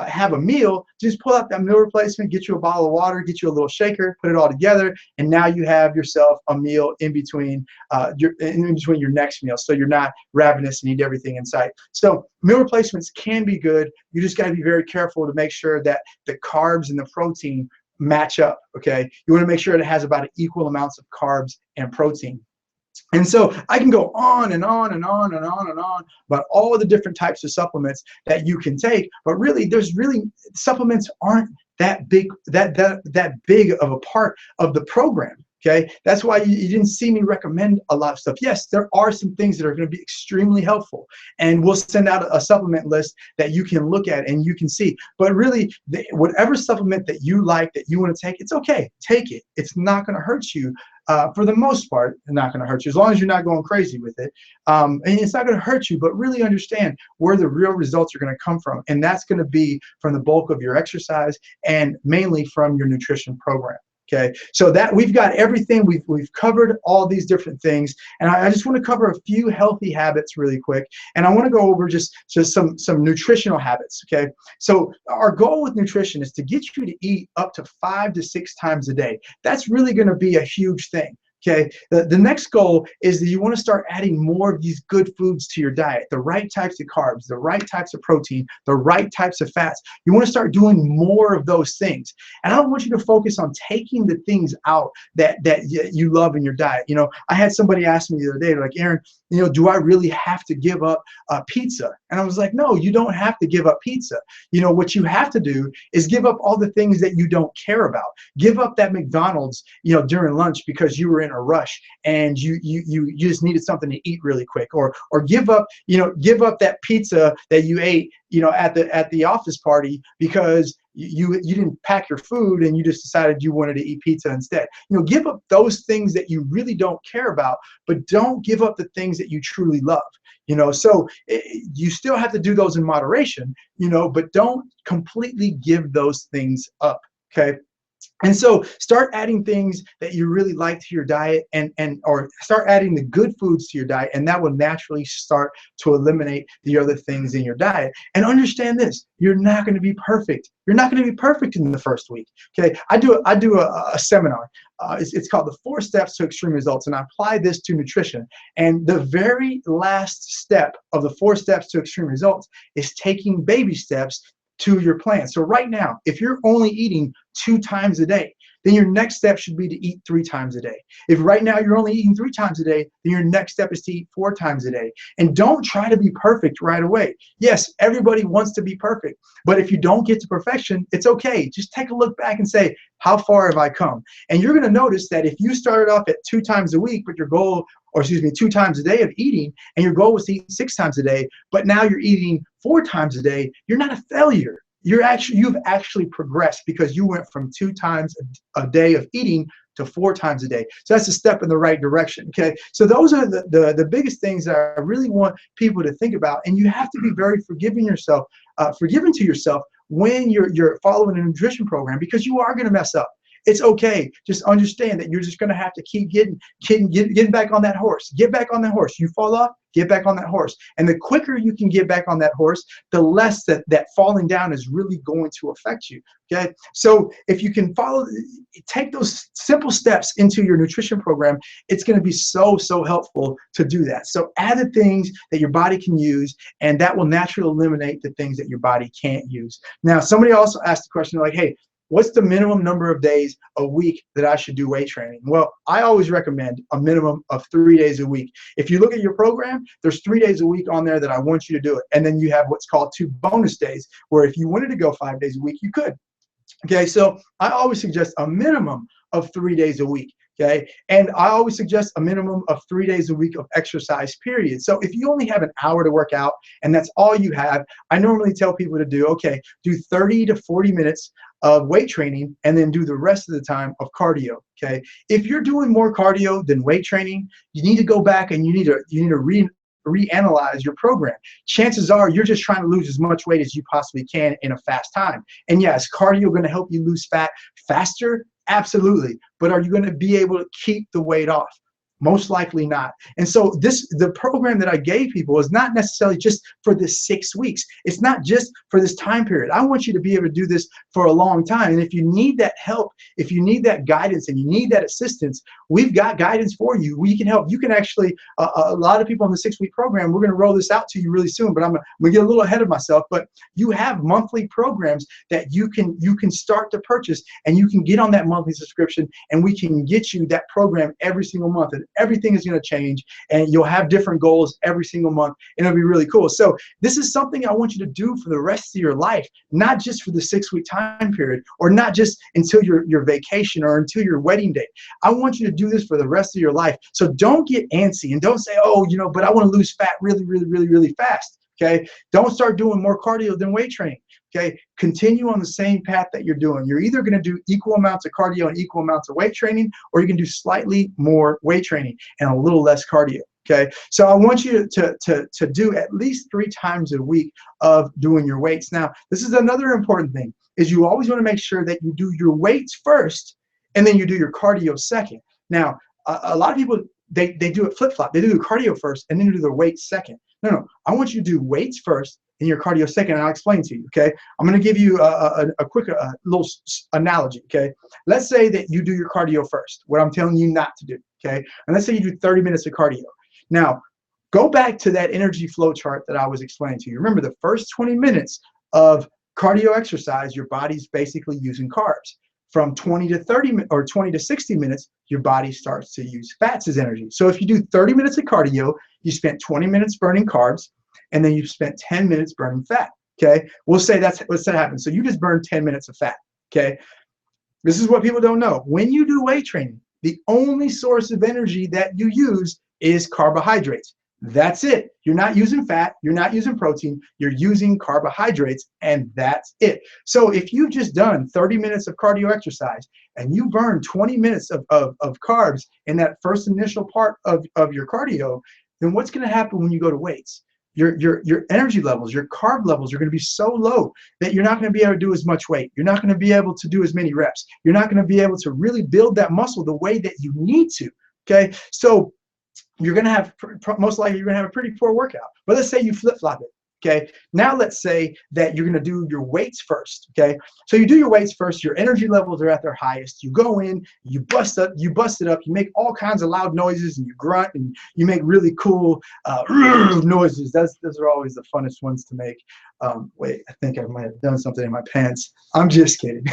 [SPEAKER 2] have a meal, just pull out that meal replacement, get you a bottle of water, get you a little shaker, put it all together, and now you have yourself a meal in between your next meal, so you're not ravenous and eat everything in sight. So meal replacements can be good. You just got to be very careful to make sure that the carbs and the protein match up. Okay, you want to make sure it has about equal amounts of carbs and protein. And so I can go on and on and on and on and on about all of the different types of supplements that you can take, but really, supplements aren't that big of a part of the program. Okay, that's why you didn't see me recommend a lot of stuff. Yes, there are some things that are going to be extremely helpful, and we'll send out a supplement list that you can look at and you can see. But really, whatever supplement that you like, that you want to take, it's okay. Take it. It's not going to hurt you. For the most part, it's not going to hurt you, as long as you're not going crazy with it. And it's not going to hurt you, but really understand where the real results are going to come from. And that's going to be from the bulk of your exercise and mainly from your nutrition program. Okay, so that we've got everything. We've covered all these different things, and I just want to cover a few healthy habits really quick, and I want to go over just some nutritional habits. Okay, so our goal with nutrition is to get you to eat up to 5 to 6 times a day. That's really going to be a huge thing. Okay, the next goal is that you want to start adding more of these good foods to your diet, the right types of carbs, the right types of protein, the right types of fats. You want to start doing more of those things. And I don't want you to focus on taking the things out that you love in your diet. I had somebody ask me the other day, like, Aaron, do I really have to give up pizza? And I was like, no, you don't have to give up pizza. What you have to do is give up all the things that you don't care about. Give up that McDonald's, during lunch because you were in a rush and you just needed something to eat really quick, or give up that pizza that you ate at the office party because you didn't pack your food and you just decided you wanted to eat pizza instead. Give up those things that you really don't care about, but don't give up the things that you truly love. So you still have to do those in moderation, but don't completely give those things up. Okay. And so start adding things that you really like to your diet, or start adding the good foods to your diet, and that will naturally start to eliminate the other things in your diet. And understand this, you're not going to be perfect. You're not going to be perfect in the first week. Okay, I do a seminar. It's called the 4 Steps to Extreme Results, and I apply this to nutrition. And the very last step of the 4 Steps to Extreme Results is taking baby steps to your plan. So right now, if you're only eating 2 times a day, then your next step should be to eat 3 times a day. If right now you're only eating 3 times a day, then your next step is to eat 4 times a day. And don't try to be perfect right away. Yes, everybody wants to be perfect, but if you don't get to perfection, it's okay. Just take a look back and say, how far have I come? And you're going to notice that if you started off at 2 times a week, but your goal, 2 times a day of eating, and your goal was to eat 6 times a day, but now you're eating 4 times a day, you're not a failure. You've actually progressed, because you went from 2 times a day of eating to 4 times a day. So that's a step in the right direction. Okay. So those are the biggest things that I really want people to think about. And you have to be very forgiving to yourself when you're following a nutrition program, because you are going to mess up. It's okay. Just understand that you're just going to have to keep getting back on that horse. Get back on that horse. You fall off, get back on that horse. And the quicker you can get back on that horse, the less that falling down is really going to affect you. Okay. So if you can take those simple steps into your nutrition program, it's going to be so helpful to do that. So add the things that your body can use, and that will naturally eliminate the things that your body can't use. Now, somebody also asked the question like, hey, what's the minimum number of days a week that I should do weight training? Well, I always recommend a minimum of 3 days a week. If you look at your program, there's 3 days a week on there that I want you to do it. And then you have what's called 2 bonus days, where if you wanted to go 5 days a week, you could. Okay, so I always suggest a minimum of 3 days a week. Okay, and I always suggest a minimum of 3 days a week of exercise, period. So if you only have an hour to work out and that's all you have, I normally tell people to do 30 to 40 minutes of weight training and then do the rest of the time of cardio. Okay, if you're doing more cardio than weight training, you need to go back and you need to reanalyze your program. Chances are you're just trying to lose as much weight as you possibly can in a fast time. And yes, cardio going to help you lose fat faster? Absolutely. But are you going to be able to keep the weight off? Most likely not. And so the program that I gave people is not necessarily just for this 6 weeks. It's not just for this time period. I want you to be able to do this for a long time. And if you need that help, if you need that guidance and you need that assistance, we've got guidance for you. We can help. You can actually, a lot of people in the 6-week program, we're going to roll this out to you really soon, but I'm going to get a little ahead of myself. But you have monthly programs that you can start to purchase, and you can get on that monthly subscription, and we can get you that program every single month. And everything is going to change, and you'll have different goals every single month, and it'll be really cool. So this is something I want you to do for the rest of your life, not just for the 6-week time period, or not just until your vacation or until your wedding day. I want you to do this for the rest of your life. So don't get antsy and don't say, oh, but I want to lose fat really fast. Okay, don't start doing more cardio than weight training. Okay, continue on the same path that you're doing. You're either going to do equal amounts of cardio and equal amounts of weight training, or you can do slightly more weight training and a little less cardio. Okay, so I want you to do at least 3 times a week of doing your weights. Now, this is another important thing, is you always want to make sure that you do your weights first and then you do your cardio second. Now, a lot of people, they do it flip-flop. They do the cardio first and then do their weights second. No, I want you to do weights first and your cardio second, and I'll explain to you. Okay, I'm going to give you a quick little analogy. Okay, let's say that you do your cardio first, what I'm telling you not to do. Okay, and let's say you do 30 minutes of cardio. Now, go back to that energy flow chart that I was explaining to you. Remember, the first 20 minutes of cardio exercise, your body's basically using carbs. From 20 to 30 or 20 to 60 minutes, your body starts to use fats as energy. So if you do 30 minutes of cardio, you spent 20 minutes burning carbs, and then you spent 10 minutes burning fat. Okay, we'll say that happens. So you just burned 10 minutes of fat. Okay, this is what people don't know. When you do weight training, the only source of energy that you use is carbohydrates. That's it. You're not using fat, you're not using protein, you're using carbohydrates, and that's it. So if you've just done 30 minutes of cardio exercise and you burn 20 minutes of carbs in that first initial part of your cardio, then what's going to happen when you go to weights? Your energy levels, your carb levels are going to be so low that you're not going to be able to do as much weight. You're not going to be able to do as many reps. You're not going to be able to really build that muscle the way that you need to. Okay, so you're going to have, most likely you're going to have a pretty poor workout. But let's say you flip-flop it. Okay, now let's say that you're going to do your weights first. Okay, so you do your weights first, your energy levels are at their highest, you go in, you bust it up, you make all kinds of loud noises, and you grunt, and you make really cool noises. Those are always the funnest ones to make. Wait, I think I might have done something in my pants. I'm just kidding.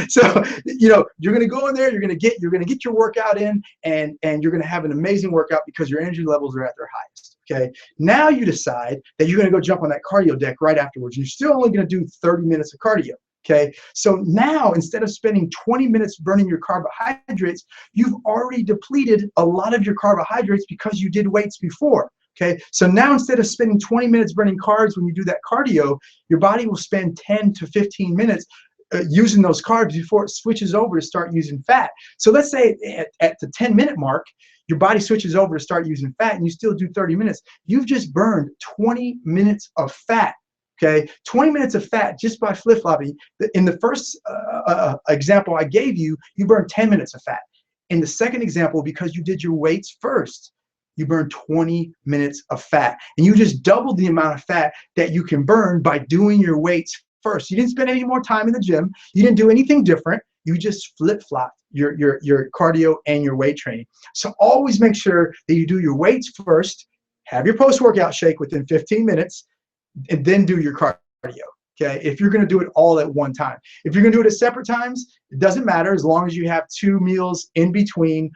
[SPEAKER 2] So you're going to go in there, you're going to get your workout in, and you're going to have an amazing workout because your energy levels are at their highest. Okay, now you decide that you're going to go jump on that cardio deck right afterwards. You're still only going to do 30 minutes of cardio. Okay, so now instead of spending 20 minutes burning your carbohydrates, you've already depleted a lot of your carbohydrates because you did weights before. Okay, so now instead of spending 20 minutes burning carbs when you do that cardio, your body will spend 10 to 15 minutes using those carbs before it switches over to start using fat. So let's say at the 10-minute mark, your body switches over to start using fat and you still do 30 minutes. You've just burned 20 minutes of fat. Okay, 20 minutes of fat just by flip-flopping. In the first example I gave you, you burned 10 minutes of fat. In the second example, because you did your weights first, you burn 20 minutes of fat. And you just doubled the amount of fat that you can burn by doing your weights first. You didn't spend any more time in the gym. You didn't do anything different. You just flip-flopped your cardio and your weight training. So always make sure that you do your weights first, have your post-workout shake within 15 minutes, and then do your cardio. Okay, if you're going to do it all at one time. If you're going to do it at separate times, it doesn't matter as long as you have 2 meals in between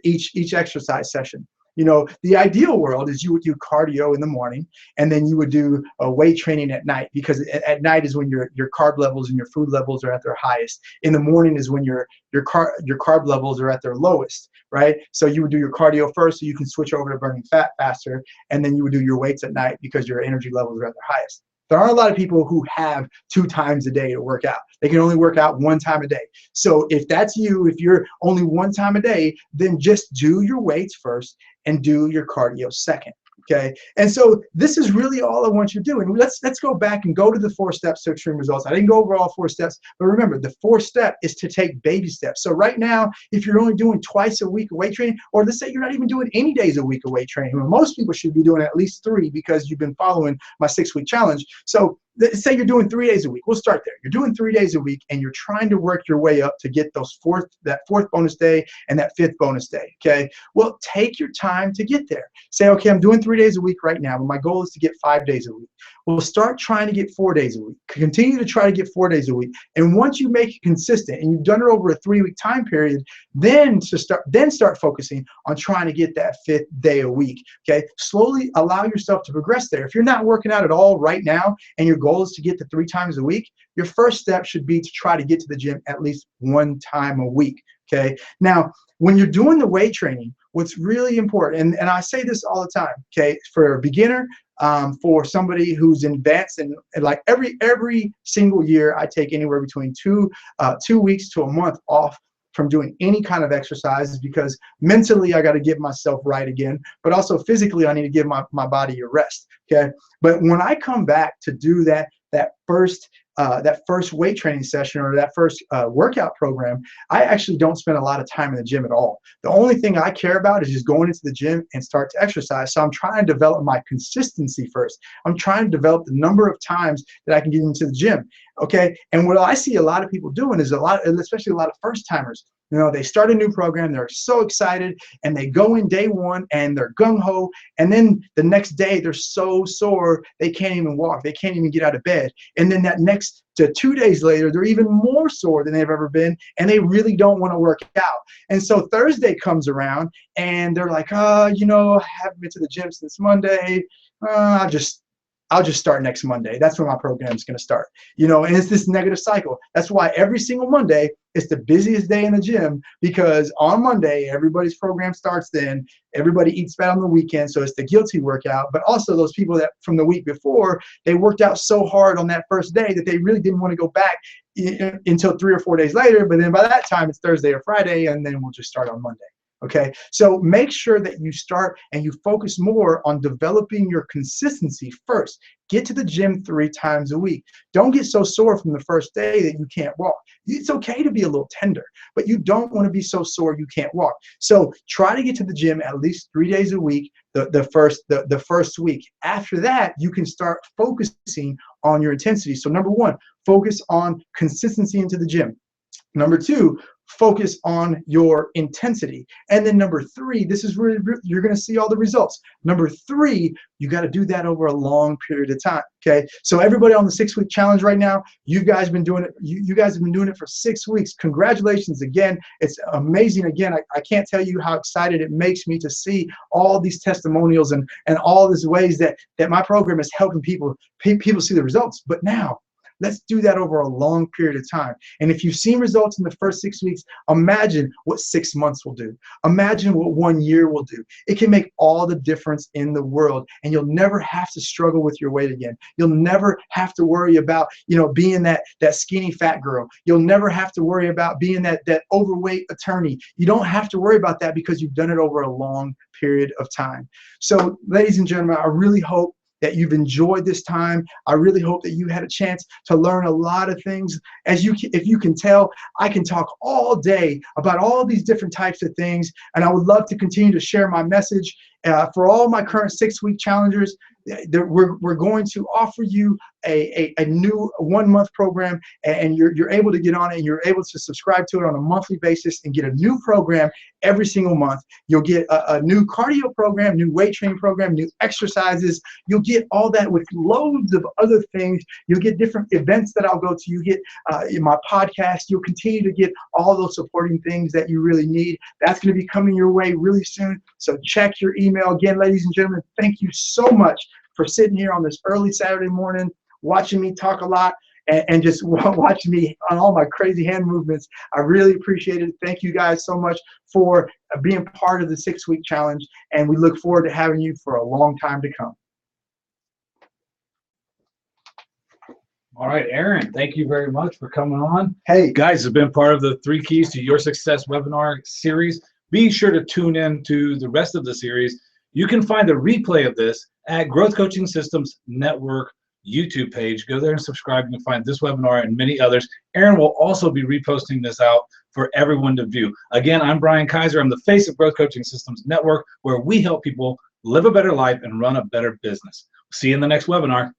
[SPEAKER 2] each exercise session. You know, the ideal world is you would do cardio in the morning and then you would do weight training at night, because at night is when your carb levels and your food levels are at their highest. In the morning is when your carb levels are at their lowest, right? So you would do your cardio first so you can switch over to burning fat faster, and then you would do your weights at night because your energy levels are at their highest. There aren't a lot of people who have 2 times a day to work out. They can only work out 1 time a day. So if that's you, if you're only 1 time a day, then just do your weights first and do your cardio second. Okay, and so this is really all I want you to do. And let's go back and go to the 4 steps to extreme results. I didn't go over all 4 steps, but remember, the 4th step is to take baby steps. So right now, if you're only doing twice a week of weight training, or let's say you're not even doing any days a week of weight training, well, most people should be doing at least 3 because you've been following my 6-week challenge. So let's say you're doing 3 days a week. We'll start there. You're doing 3 days a week and you're trying to work your way up to get that 4th bonus day and that 5th bonus day. Okay, well, take your time to get there. Say, okay, I'm doing 3 days a week right now, but my goal is to get 5 days a week. We'll start trying to get 4 days a week. Continue to try to get 4 days a week. And once you make it consistent and you've done it over a 3-week time period, then start focusing on trying to get that 5th day a week. Okay, slowly allow yourself to progress there. If you're not working out at all right now and your goal is to get to 3 times a week, your first step should be to try to get to the gym at least 1 time a week. Okay, now when you're doing the weight training, what's really important, and I say this all the time, okay, for a beginner, for somebody who's advanced, and like every single year I take anywhere between 2 weeks to a month off from doing any kind of exercise, because mentally I got to get myself right again, but also physically I need to give my body a rest. Okay, but when I come back to do that first weight training session or that first workout program, I actually don't spend a lot of time in the gym at all. The only thing I care about is just going into the gym and start to exercise. So I'm trying to develop my consistency first. I'm trying to develop the number of times that I can get into the gym. Okay, and what I see a lot of people doing is especially a lot of first timers. You know, they start a new program, they're so excited, and they go in day 1 and they're gung-ho, and then the next day they're so sore they can't even walk, they can't even get out of bed. And then that next to 2 days later, they're even more sore than they've ever been, and they really don't want to work out. And so Thursday comes around and they're like, you know, I haven't been to the gym since Monday. I'll just start next Monday. That's when my program is going to start. You know, and it's this negative cycle. That's why every single Monday is the busiest day in the gym, because on Monday, everybody's program starts then. Everybody eats fat on the weekend, so it's the guilty workout. But also those people that from the week before, they worked out so hard on that first day that they really didn't want to go back until 3 or 4 days later. But then by that time, it's Thursday or Friday, and then we'll just start on Monday. Okay, so make sure that you start and you focus more on developing your consistency first. Get to the gym 3 times a week. Don't get so sore from the first day that you can't walk. It's okay to be a little tender, but you don't want to be so sore you can't walk. So try to get to the gym at least 3 days a week the first week. After that, you can start focusing on your intensity. So number 1, focus on consistency into the gym. Number 2, focus on your intensity. And then number 3, this is really, you're going to see all the results. Number 3, you got to do that over a long period of time. Okay, so everybody on the 6-week challenge right now, you guys have been doing it. You guys have been doing it for 6 weeks. Congratulations again. It's amazing. Again, I can't tell you how excited it makes me to see all these testimonials and all these ways that my program is helping people see the results. But now, Let's do that over a long period of time. And if you've seen results in the first 6 weeks, imagine what 6 months will do. Imagine what 1 year will do. It can make all the difference in the world, and you'll never have to struggle with your weight again. You'll never have to worry about, being that skinny fat girl. You'll never have to worry about being that overweight attorney. You don't have to worry about that because you've done it over a long period of time. So, ladies and gentlemen, I really hope that you've enjoyed this time. I really hope that you had a chance to learn a lot of things. If you can tell, I can talk all day about all these different types of things, and I would love to continue to share my message. For all my current 6-week challengers, we're going to offer you a new 1-month program, and you're able to get on it, and you're able to subscribe to it on a monthly basis and get a new program every single month. You'll get a new cardio program, new weight training program, new exercises. You'll get all that with loads of other things. You'll get different events that I'll go to. You get in my podcast. You'll continue to get all those supporting things that you really need. That's going to be coming your way really soon. So check your email. Again, ladies and gentlemen, thank you so much for sitting here on this early Saturday morning, watching me talk a lot, and just watching me on all my crazy hand movements. I really appreciate it. Thank you guys so much for being part of the 6-week challenge, and we look forward to having you for a long time to come.
[SPEAKER 1] All right, Aaron, thank you very much for coming on.
[SPEAKER 2] Hey,
[SPEAKER 1] guys, have been part of the 3 Keys to Your Success webinar series. Be sure to tune in to the rest of the series. You can find the replay of this at Growth Coaching Systems Network YouTube page. Go there and subscribe. You can find this webinar and many others. Aaron will also be reposting this out for everyone to view. Again, I'm Brian Kaiser. I'm the face of Growth Coaching Systems Network, where we help people live a better life and run a better business. See you in the next webinar.